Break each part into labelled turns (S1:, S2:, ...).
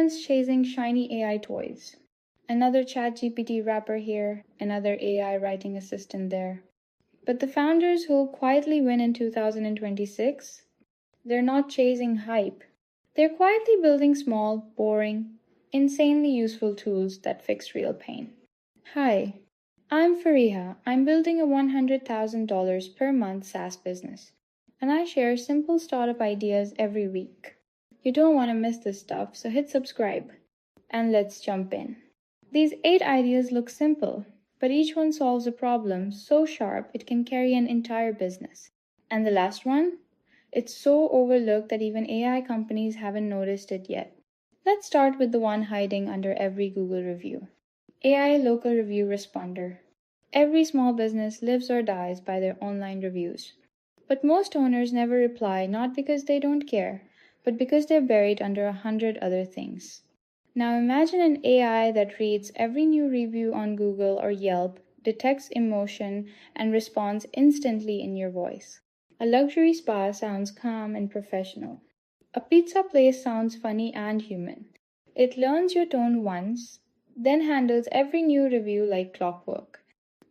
S1: Everyone's chasing shiny AI toys. Another ChatGPT wrapper here, another AI writing assistant there. But the founders who'll quietly win in 2026, they're not chasing hype. They're quietly building small, boring, insanely useful tools that fix real pain. Hi, I'm Fariha. I'm building a $100,000 per month SaaS business, and I share simple startup ideas every week. You don't want to miss this stuff, so hit subscribe. And let's jump in. These 8 ideas look simple, but each one solves a problem so sharp it can carry an entire business. And the last one? It's so overlooked that even AI companies haven't noticed it yet. Let's start with the one hiding under every Google review. AI Local Review Responder. Every small business lives or dies by their online reviews. But most owners never reply, not because they don't care, but because they're buried under 100 other things. Now imagine an AI that reads every new review on Google or Yelp, detects emotion, and responds instantly in your voice. A luxury spa sounds calm and professional. A pizza place sounds funny and human. It learns your tone once, then handles every new review like clockwork.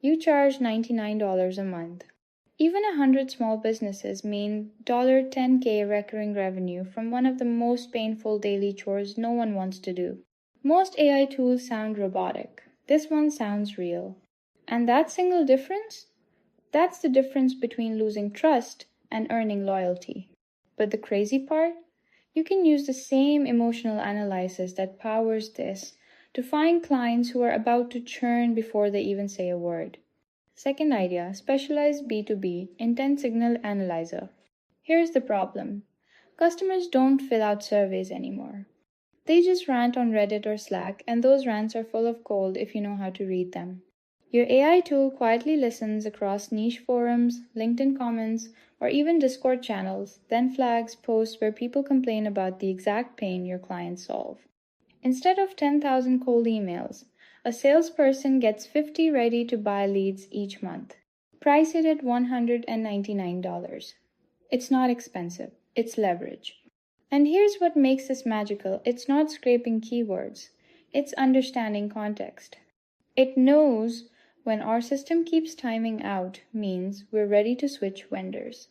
S1: You charge $99 a month. Even 100 small businesses mean $10K recurring revenue from one of the most painful daily chores no one wants to do. Most AI tools sound robotic. This one sounds real. And that single difference? That's the difference between losing trust and earning loyalty. But the crazy part? You can use the same emotional analysis that powers this to find clients who are about to churn before they even say a word. Second idea, specialized B2B intent signal analyzer. Here's the problem. Customers don't fill out surveys anymore. They just rant on Reddit or Slack, and those rants are full of gold if you know how to read them. Your AI tool quietly listens across niche forums, LinkedIn comments, or even Discord channels, then flags posts where people complain about the exact pain your clients solve. Instead of 10,000 cold emails, a salesperson gets 50 ready-to-buy leads each month. Price it at $199. It's not expensive, it's leverage. And here's what makes this magical. It's not scraping keywords. It's understanding context. It knows when our system keeps timing out means we're ready to switch vendors.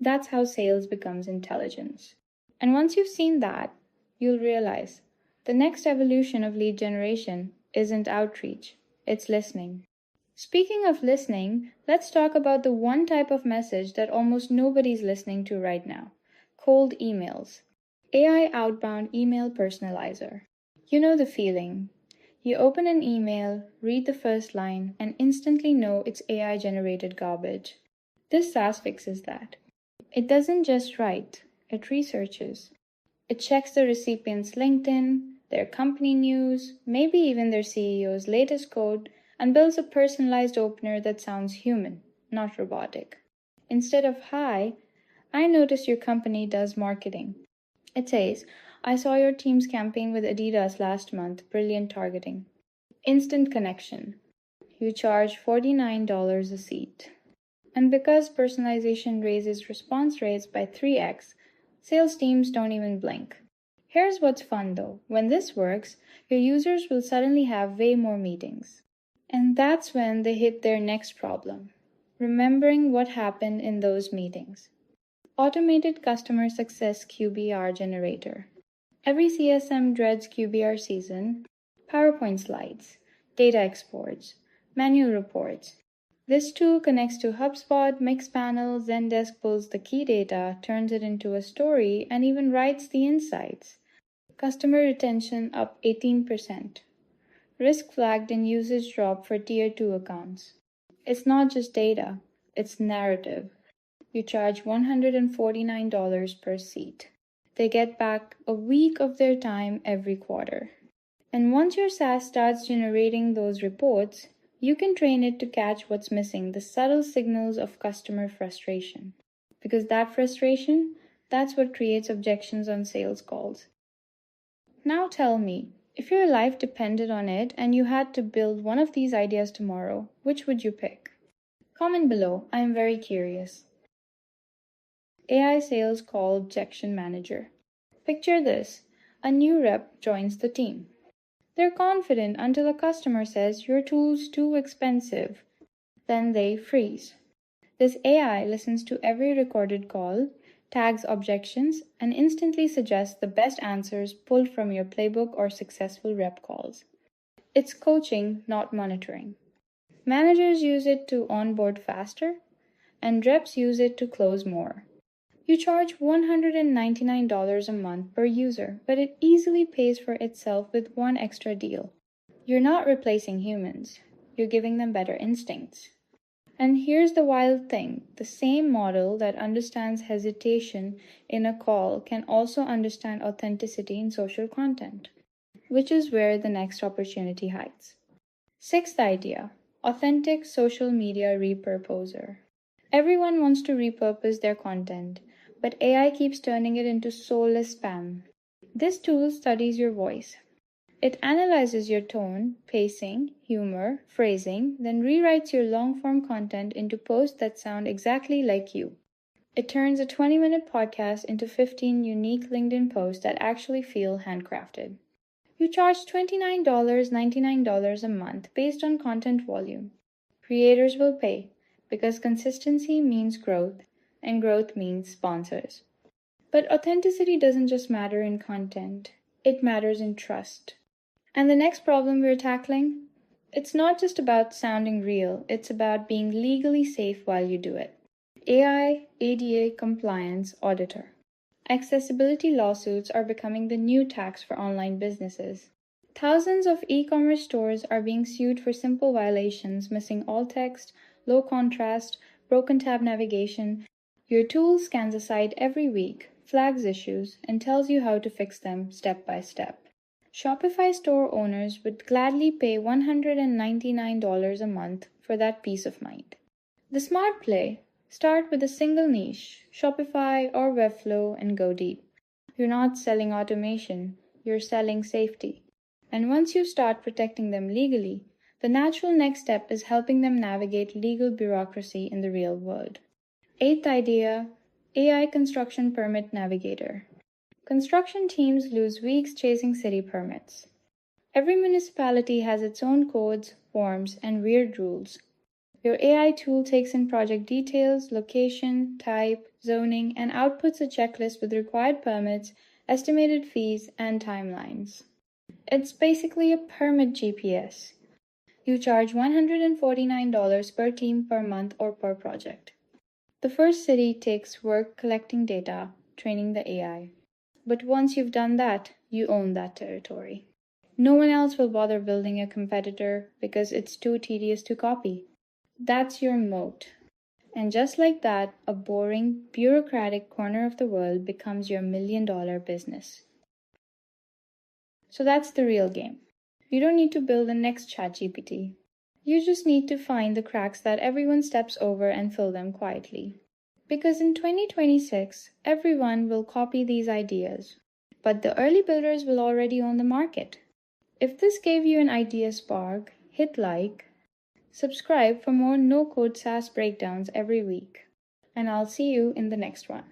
S1: That's how sales becomes intelligence. And once you've seen that, you'll realize the next evolution of lead generation isn't outreach, it's listening. Speaking of listening, let's talk about the one type of message that almost nobody's listening to right now: cold emails. AI Outbound Email Personalizer. You know the feeling. You open an email, read the first line, and instantly know it's AI-generated garbage. This SaaS fixes that. It doesn't just write, it researches. It checks the recipient's LinkedIn, their company news, maybe even their CEO's latest code, and builds a personalized opener that sounds human, not robotic. Instead of, "Hi, I noticed your company does marketing," it says, "I saw your team's campaign with Adidas last month, brilliant targeting." Instant connection. You charge $49 a seat. And because personalization raises response rates by 3x, sales teams don't even blink. Here's what's fun though. When this works, your users will suddenly have way more meetings. And that's when they hit their next problem: remembering what happened in those meetings. Automated Customer Success QBR Generator. Every CSM dreads QBR season: PowerPoint slides, data exports, manual reports. This tool connects to HubSpot, Mixpanel, Zendesk pulls the key data, turns it into a story, and even writes the insights. Customer retention up 18%. Risk flagged and usage drop for Tier 2 accounts. It's not just data, it's narrative. You charge $149 per seat. They get back a week of their time every quarter. And once your SaaS starts generating those reports, you can train it to catch what's missing, the subtle signals of customer frustration. Because that frustration, that's what creates objections on sales calls. Now tell me, if your life depended on it and you had to build one of these ideas tomorrow, which would you pick? Comment below, I am very curious. AI Sales Call Objection Manager. Picture this. a new rep joins the team. They're confident until a customer says your tool's too expensive. Then they freeze. This AI listens to every recorded call, tags objections, and instantly suggests the best answers pulled from your playbook or successful rep calls. It's coaching, not monitoring. Managers use it to onboard faster, and reps use it to close more. You charge $199 a month per user, but it easily pays for itself with one extra deal. You're not replacing humans, you're giving them better instincts. And here's the wild thing, the same model that understands hesitation in a call can also understand authenticity in social content, which is where the next opportunity hides. Sixth idea, authentic social media repurposer. Everyone wants to repurpose their content, but AI keeps turning it into soulless spam. This tool studies your voice. It analyzes your tone, pacing, humor, phrasing, then rewrites your long-form content into posts that sound exactly like you. It turns a 20-minute podcast into 15 unique LinkedIn posts that actually feel handcrafted. You charge $29.99 a month based on content volume. Creators will pay because consistency means growth, and growth means sponsors. But authenticity doesn't just matter in content, it matters in trust. And the next problem we're tackling? It's not just about sounding real, it's about being legally safe while you do it. AI ADA compliance auditor. Accessibility lawsuits are becoming the new tax for online businesses. Thousands of e-commerce stores are being sued for simple violations, missing alt text, low contrast, broken tab navigation. Your tool scans a site every week, flags issues, and tells you how to fix them step by step. Shopify store owners would gladly pay $199 a month for that peace of mind. The smart play: start with a single niche, Shopify or Webflow, and go deep. You're not selling automation, you're selling safety. And once you start protecting them legally, the natural next step is helping them navigate legal bureaucracy in the real world. Eighth idea, AI Construction Permit Navigator. Construction teams lose weeks chasing city permits. Every municipality has its own codes, forms, and weird rules. Your AI tool takes in project details, location, type, zoning, and outputs a checklist with required permits, estimated fees, and timelines. It's basically a permit GPS. You charge $149 per team per month or per project. The first city takes work collecting data, training the AI. But once you've done that, you own that territory. No one else will bother building a competitor because it's too tedious to copy. That's your moat. And just like that, a boring, bureaucratic corner of the world becomes your million-dollar business. So that's the real game. You don't need to build the next ChatGPT. You just need to find the cracks that everyone steps over and fill them quietly. Because in 2026, everyone will copy these ideas, but the early builders will already own the market. If this gave you an idea spark, hit like, subscribe for more no-code SaaS breakdowns every week, and I'll see you in the next one.